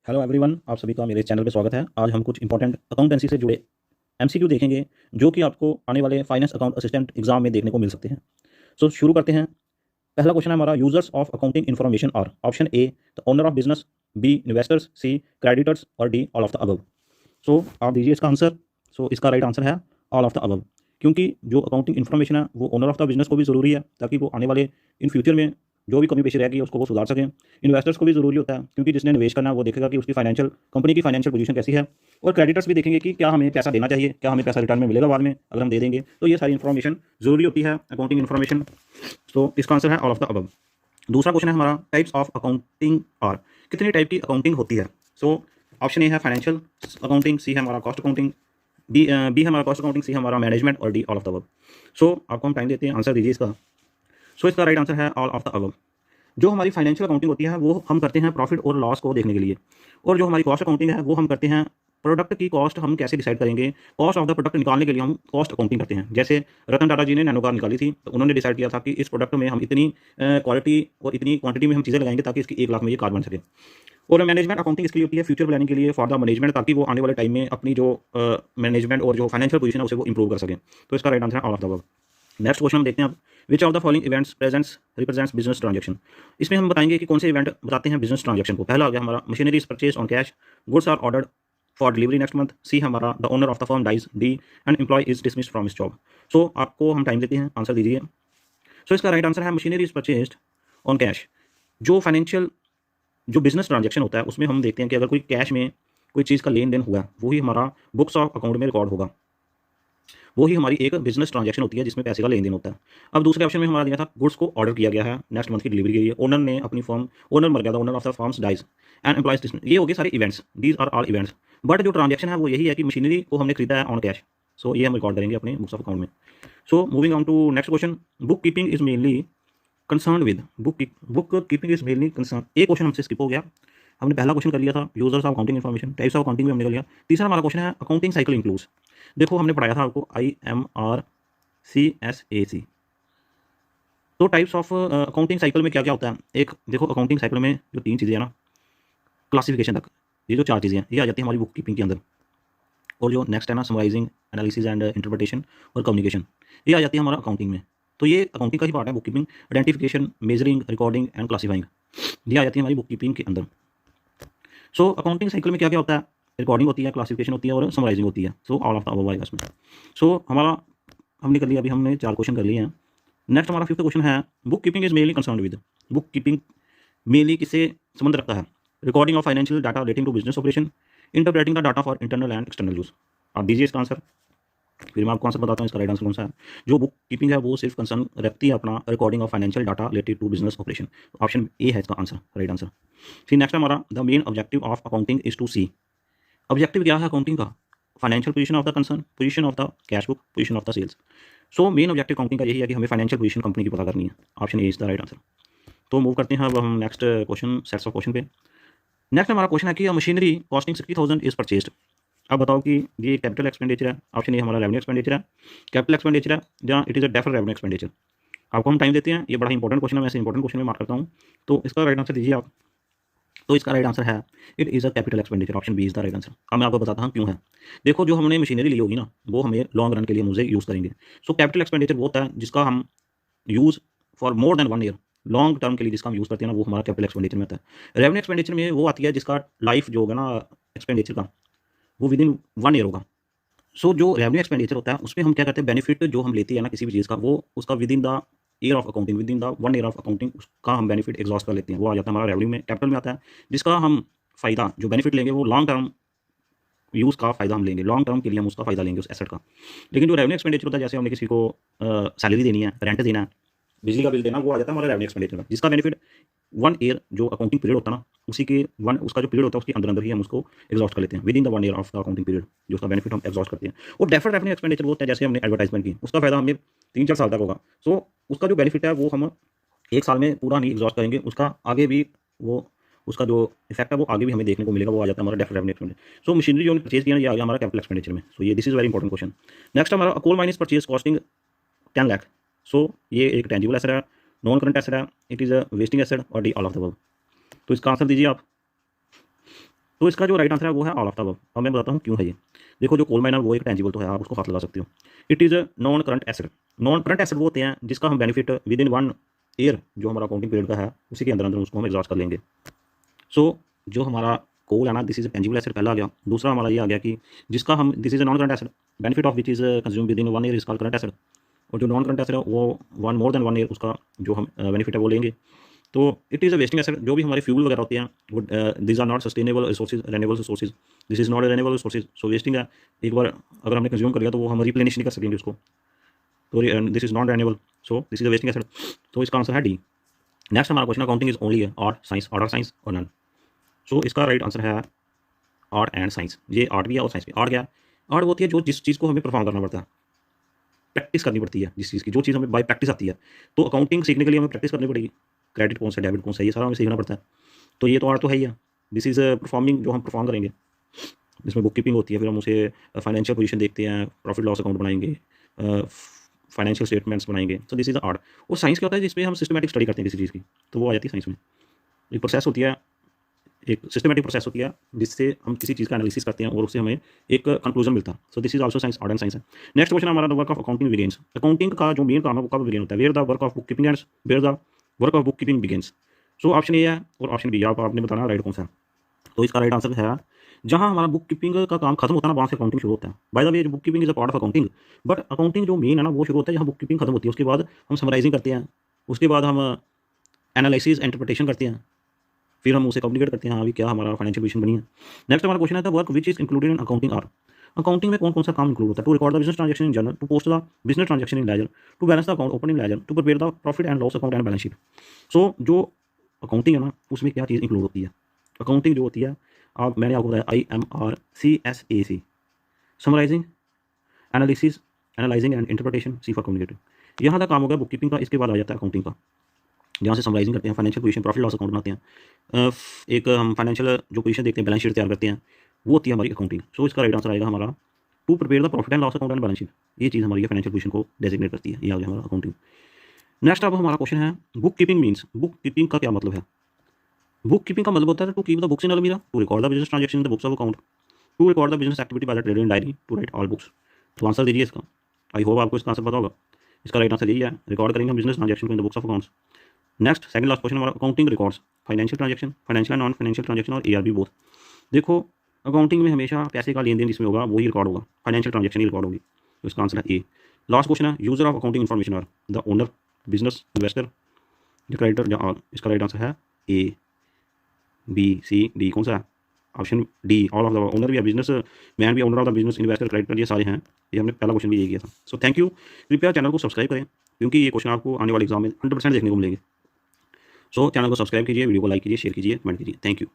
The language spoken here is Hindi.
हेलो एवरीवन, आप सभी का मेरे चैनल पे स्वागत है। आज हम कुछ इंपॉर्टेंट अकाउंटेंसी से जुड़े एमसीक्यू देखेंगे जो कि आपको आने वाले फाइनेंस अकाउंट असिस्टेंट एग्जाम में देखने को मिल सकते हैं। सो शुरू करते हैं। पहला क्वेश्चन है हमारा, users of accounting information are option A the owner of business, B investors, C creditors और D all of the above. So आप दीजिए इसका आंसर। सो इसका राइट आंसर है ऑल ऑफ द अबव, क्योंकि जो अकाउंटिंग इन्फॉर्मेशन है वो ओनर ऑफ द बिजनेस को भी ज़रूरी है ताकि वो आने वाले इन फ्यूचर में जो भी कमी पेशी रहेगी उसको वो सुधार सकें। इन्वेस्टर्स को भी ज़रूरी होता है क्योंकि जिसने निवेश करना है वो देखेगा कि उसकी फाइनेंशियल कंपनी की फाइनेंशियल पोजीशन कैसी है। और क्रेडिटर्स भी देखेंगे कि क्या हमें पैसा देना चाहिए, क्या हमें पैसा रिटर्न में मिलेगा बाद में अगर हम दे देंगे। तो ये सारी इन्फॉर्मेशन ज़रूरी होती है अकाउंटिंग इन्फॉर्मेशन। तो इसका आंसर है ऑल ऑफ द अबव। दूसरा क्वेश्चन है हमारा, टाइप्स ऑफ अकाउंटिंग आर, कितनी टाइप की अकाउंटिंग होती है। सो ऑप्शन ए है फाइनेंशियल अकाउंटिंग, सी है हमारा कॉस्ट अकाउंटिंग, बी है हमारा कॉस्ट अकाउंटिंग, सी है हमारा मैनेजमेंट और D all of the above. So आपको हम टाइम देते हैं, आंसर दीजिए इसका। सो इसका राइट आंसर है ऑल ऑफ द अबव। जो हमारी फाइनेंशियल अकाउंटिंग होती है वो हम करते हैं प्रॉफिट और लॉस को देखने के लिए, और जो हमारी कॉस्ट अकाउंटिंग है वो हम करते हैं प्रोडक्ट की कॉस्ट हम कैसे डिसाइड करेंगे। कॉस्ट ऑफ द प्रोडक्ट निकालने के लिए हम कॉस्ट अकाउंटिंग करते हैं। जैसे रतन टाटा जी ने नैनो कार निकाली थी तो उन्होंने डिसाइड किया था कि इस प्रोडक्ट में हम इतनी क्वालिटी और इतनी क्वांटिटी में हम चीज़ें लगाएंगे ताकि इसकी 1 लाख में ये कार बन सके। और मैनेजमेंट अकाउंटिंग इसके लिए होती है फ्यूचर प्लानिंग के लिए फॉर द मैनेजमेंट, ताकि वो आने वाले टाइम में अपनी जो मैनेजमेंट और जो फाइनेंशियल पोजीशन है उसे वो इंप्रूव कर सकें। तो इसका राइट आंसर है all of the above. Next question हम देखते हैं अब, which of the following events presents represents business transaction. इसमें हम बताएंगे कि कौन से इवेंट बताते हैं बिजनेस ट्रांजैक्शन को। पहला आ गया हमारा, machinery is purchase on cash, goods are ordered for delivery next month, C हमारा the owner of the firm dies, D and employ is dismissed from his job. So आपको हम टाइम देते हैं, आंसर दीजिए। सो इसका राइट आंसर है machinery is purchased on cash. जो फाइनेंशियल जो बिजनेस ट्रांजैक्शन होता है उसमें हम देखते हैं कि अगर कोई कैश में कोई चीज़ का लेन देन हुआ वो ही हमारा बुक्स ऑफ अकाउंट में रिकॉर्ड होगा, वो ही हमारी एक बिजनेस ट्रांजैक्शन होती है जिसमें पैसे का लेन देन होता है। अब दूसरे ऑप्शन में हमारा दिया था गुड्स को ऑर्डर किया गया है नेक्स्ट मंथ की डिलीवरी के लिए, ओनर ने अपनी फर्म, ओनर मर गया था, owner of the firms dies and employees, ये हो गए सारे events, these are all events. But जो ट्रांजैक्शन है वो यही है कि मशीनरी को हमने खरीदा है ऑन कैश। सो ये हम रिकॉर्ड करेंगे अपने बुक्स ऑफ अकाउंट में। So moving on to next question, book keeping is mainly concern with, book keeping is mainly concern. एक क्वेश्चन हमसे स्किप हो गया, हमने पहला क्वेश्चन कर लिया था users of accounting information, types of accounting भी हमने कर लिया। तीसरा हमारा क्वेश्चन है अकाउंटिंग साइकिल इंक्लूड्स। देखो हमने पढ़ाया था आपको IMRCSAC। तो टाइप्स ऑफ अकाउंटिंग साइकिल में क्या क्या होता है। एक देखो अकाउंटिंग साइकिल में जो 3 चीज़ें हैं ना, क्लासिफिकेशन तक, ये जो 4 चीज़ें हैं ये आ जाती है हमारी बुक कीपिंग के अंदर। और जो नेक्स्ट है ना, समराइजिंग, एनालिसिस एंड इंटरप्रिटेशन और कम्युनिकेशन, ये आ जाती है हमारा अकाउंटिंग में। तो ये अकाउंटिंग का ही पार्ट है book keeping. Identification, measuring, recording and classifying, ये आ जाती है हमारी बुक कीपिंग के अंदर। सो अकाउंटिंग साइकिल में क्या क्या होता है, रिकॉर्डिंग होती है, क्लासिफिकेशन होती है और समराइजिंग होती है। So all of the above आएगा इसमें। सो हमारा हमने कर लिया, अभी हमने 4 क्वेश्चन कर लिए हैं। नेक्स्ट हमारा 5th क्वेश्चन है, book keeping is mainly concern with, book keeping mainly किससे संबंध रखता है। Recording of financial data relating to business operation, interpreting the data for internal and external use. आप दीजिए इसका आंसर, फिर मैं आपको आंसर बताता हूँ इसका राइट आंसर कौन सा है। जो बुक कीपिंग है वो सिर्फ कंसर्न रखती है अपना recording of financial data related to business operation. Option A है इसका आंसर, राइट आंसर। फिर नेक्स्ट हमारा, the main objective of accounting is to see. Objective क्या है अकाउंटिंग का, financial position of the concern, position of the cash book, position of the sales. So main objective accounting का यही है कि हमें फाइनेंशियल पोजीशन कंपनी की पता करनी है। Option A is the right answer. तो मूव करते हैं अब हम next question, sets of question पे। नेक्स्ट हमारा क्वेश्चन है कि मशीनरी कॉस्टिंग 60,000 इज परचेज्ड। अब बताओ कि ये कैपिटल एक्सपेंडिचर है, ऑप्शन ए हमारा रेवेन्यू एक्सपेंडिचर है, कैपिटल एक्सपेंडिचर है, या it is a deferred revenue expenditure. आपको हम टाइम देते हैं, ये बड़ा इंपॉर्टेंट क्वेश्चन है, मैं ऐसे इंपॉर्टेंट क्वेश्चन में मार्क करता हूँ। तो इसका राइट आंसर दीजिए आप। तो इसका राइट आंसर है it is a capital expenditure, option B is the right answer. अब मैं आपको बताता हूँ क्यों है। देखो जो हमने मशीनरी ली होगी ना वो हमें लॉन्ग रन के लिए मुझे यूज़ करेंगे। सो कैपिटल एक्सपेंडिचर वो होता है जिसका हम use for more than 1 year, long term के लिए जिसका हम यूज़ करते हैं ना, वो हमारा कैपिटल एक्सपेंडिचर में आता है। रेवेन्यू एक्सपेंडिचर में वो आती है जिसका लाइफ जो होगा ना एक्सपेंडिचर का, वो विद इन 1 ईयर होगा। सो जो रेवेन्यू एक्सपेंडिचर होता है उसमें हम क्या करते हैं, बेनिफिट जो हम लेते हैं ना किसी भी चीज़ का, वो उसका with in the year of accounting, with in the 1 year of accounting उसका हम बेनिफिट एग्जॉस्ट कर लेते हैं। वो आ जाता है हमारा रेवेन्यू में, कैपिटल में आता है, जिसका हम फ़ायदा जो बेनिफिट लेंगे वो लॉन्ग टर्म यूज़ का फ़ायदा हम लेंगे, लॉन्ग टर्म के लिए हम उसका फ़ायदा लेंगे उस एसेट का। लेकिन जो रेवेन्यू एक्सपेंडिचर होता है, जैसे हमने किसी को सैलरी देनी है, रेंट देना है, बिजली का बिल देना, वो आ जाता है हमारा रेवेन्यू एक्सपेंडिचर का, जिसका बेनिफिट 1 ईयर जो अकाउंटिंग पीरियड होता है ना, उसी के उसका जो पीरियड होता है उसके अंदर अंदर ही हम उसको एग्जॉस्ट कर लेते हैं, with in the 1 year of the accounting period जो उसका बेनिफिट हम एग्जॉस्ट करते हैं। और डेफर्ड रेवेन्यू एक्सपेंडिचर वो होता है, जैसे हमने एडवर्टाइजमेंट की, उसका फायदा हमें 3-4 साल तक होगा। सो उसका जो बेनिफिट है वो हम 1 साल में पूरा नहीं एग्जॉस्ट करेंगे, उसका आगे भी वो उसका जो इफेक्ट है वो आगे भी हमें देखने को मिलेगा, वो आ जाता है हमारा डेफर्ड रेवेन्यू एक्सपेंडिचर। सो मशीनरी जो हमने परचेज किया ना, ये आ गया हमारा कैपिटल एक्सपेंडिचर में। सो ये this is very important question. Next हमारा, coal mine is purchase costing 10 lakh. So ये एक टेंजिबल एसेट है, नॉन करंट एसेट है, it is a wasting asset और D all of the above. तो इसका आंसर दीजिए आप। तो इसका जो राइट आंसर है वो है ऑल ऑफ द अबव। अब मैं बताता हूँ क्यों है ये। देखो जो कोल माइन है वो एक टेंजिबल तो है, आप उसको हाथ लगा सकते हो। It is non current asset. Non current asset वो होते हैं जिसका हम बेनिफिट विद इन 1 ईयर जो हमारा अकाउंटिंग पीरियड का है उसी के अंदर अंदर उसको हम एग्जॉस्ट कर लेंगे। सो जो हमारा कोल है ना, दिस इज टेंजिबल एसेट पहला आ गया। दूसरा हमारा ये आ गया कि जिसका हम this is non current asset benefit of which is consume with in 1 year is called current asset. और जो नॉन करंट एसेट है वो वन मोर देन 1 ईयर उसका जो हम बेनिफिट है वो लेंगे। तो it is a wasting asset. जो भी हमारे फ्यूल वगैरह होते हैं वो this are not sustainable resources, renewable resources. This is not renewable resources, so wasting है। एक बार अगर हमने कंज्यूम कर लिया तो वो हम रिप्लेनिश नहीं कर सकेंगे उसको, तो this is not renewable, so this is a wasting asset. तो इसका आंसर है डी। नेक्स्ट हमारा question accounting is only art science, art science और नन। सो इसका राइट आंसर है आर्ट एंड साइंस। ये आर्ट भी है और साइंस भी। आर्ट क्या है? आर्ट वो होती है जो जिस चीज़ को हमें परफॉर्म करना पड़ता है, प्रैक्टिस करनी पड़ती है जिस चीज़ की, जो चीज़ हमें बाय प्रैक्टिस आती है। तो अकाउंटिंग सीखने के लिए हमें प्रैक्टिस करनी पड़ेगी। क्रेडिट कौन सा, डेबिट कौन सा, ये सारा हमें सीखना पड़ता है। तो ये तो आर्ट तो है ही है। दिस इज़ परफॉर्मिंग, जो हम परफॉर्म करेंगे जिसमें बुक कीपिंग होती है, फिर हम उसे फाइनेंशियल पोजीशन देखते हैं, प्रॉफिट लॉस अकाउंट बनाएंगे, फाइनेंशियल स्टेटमेंट्स बनाएंगे। तो दिस इज़ आर्ट। और साइंस क्या होता है जिसमें हम सिस्टमेटिक स्टडी करते हैं किसी चीज़ की, तो वो आ जाती है साइंस में। एक प्रोसेस होती है, एक सिस्टमेटिक प्रोसेस होती है जिससे हम किसी चीज़ का एनालिसिस करते हैं और उससे हमें एक कंक्लूजन मिलता है। So this is also science, art and science है। नेक्स्ट क्वेश्चन हमारा, the work of accounting begins. Accounting का जो मेन काम है वो कब बिगिन होता है? Where the work of book keeping ends, where the work of book keeping begins. So option A है और ऑप्शन बी, आपने बताना राइट कौन सा है। तो इसका राइट आंसर है जहाँ हमारा बुक कीपिंग का काम खत्म होता है ना, वहाँ से अकाउंटिंग शुरू होता है। By the way book keeping is a part of accounting, but accounting जो मेन है ना वो शुरू होता है जहाँ बुक कीपिंग खत्म होती है। उसके बाद हम समराइजिंग करते हैं, उसके बाद हम एनालिसिस इंटरप्रिटेशन करते हैं, फिर हम उसे कम्युनिकेट करते हैं, हाँ भी क्या हमारा फाइनेंशियल पोजीशन बनी है। नेक्स्ट हमारा क्वेश्चन है, the work which is included in accounting are. Accounting में कौन कौन सा काम इंक्लूड होता है? To record the business transaction in journal, to post the business transaction in ledger, to balance the account open in ledger, to prepare the profit and loss account and balance sheet. So जो अकाउंटिंग है ना उसमें क्या चीज़ इंक्लूड होती है? अकाउंटिंग जो होती है, आप मैंने आपको बताया IMRCSAC, summarizing, analysis, analyzing and interpretation, C for communicating. यहाँ तक काम हो गया बुक कीपिंग का। इसके बाद आ जाता है अकाउंटिंग का, जहाँ से समराइजिंग करते हैं, financial position, profit loss account बनाते हैं, एक हम फाइनेंशियल जो पोजीशन देखते हैं, बैलेंस शीट तैयार करते हैं, वो होती है हमारी अकाउंटिंग। सो इसका राइट आंसर आएगा हमारा to prepare the profit and loss account and balance sheet. ये चीज़ हमारी फाइनेंशियल पोजीशन को डेजिग्नेट करती है। ये आ गया हमारा अकाउंटिंग। नेक्स्ट अब हमारा क्वेश्चन है, book keeping means. Book keeping का क्या मतलब है? बुक कीपिंग का मतलब होता है to keep the books in almirah, to record the business transaction in the books of account, to record the business activity by the trader in diary, to write all books. तो आंसर दीजिए इसका। आई होप आपको इसका आंसर पता होगा। इसका राइट आंसर यही है, रिकॉर्ड करेंगे हम बिजनेस ट्रांजैक्शन को in the books of accounts. Next second last question हमारा, accounting records financial transaction, financial and non financial transaction और ARB बोथ। देखो अकाउंटिंग में हमेशा पैसे का लेन देन जिसमें होगा वही रिकॉर्ड होगा, फाइनेंशियल ट्रांजैक्शन ही रिकॉर्ड होगी। तो इसका आंसर है ए। लास्ट क्वेश्चन है, user of accounting information are the owner, business, investor, the creditor या ऑल। इसका राइट आंसर है ए, B, C, D। कौन सा है? Option D, all of the. Owner भी है, बिजनेस मैन भी owner of the business, investor, creditor, ये सारे हैं। ये हमने पहला क्वेश्चन भी यही किया था। So thank you. कृपया चैनल को सब्सक्राइब करें क्योंकि ये क्वेश्चन आपको आने वाले एग्जाम में 100% देखने को मिलेंगे। सो चैनल को सब्सक्राइब कीजिए, वीडियो को लाइक कीजिए, शेयर कीजिए, कमेंट कीजिए। Thank you.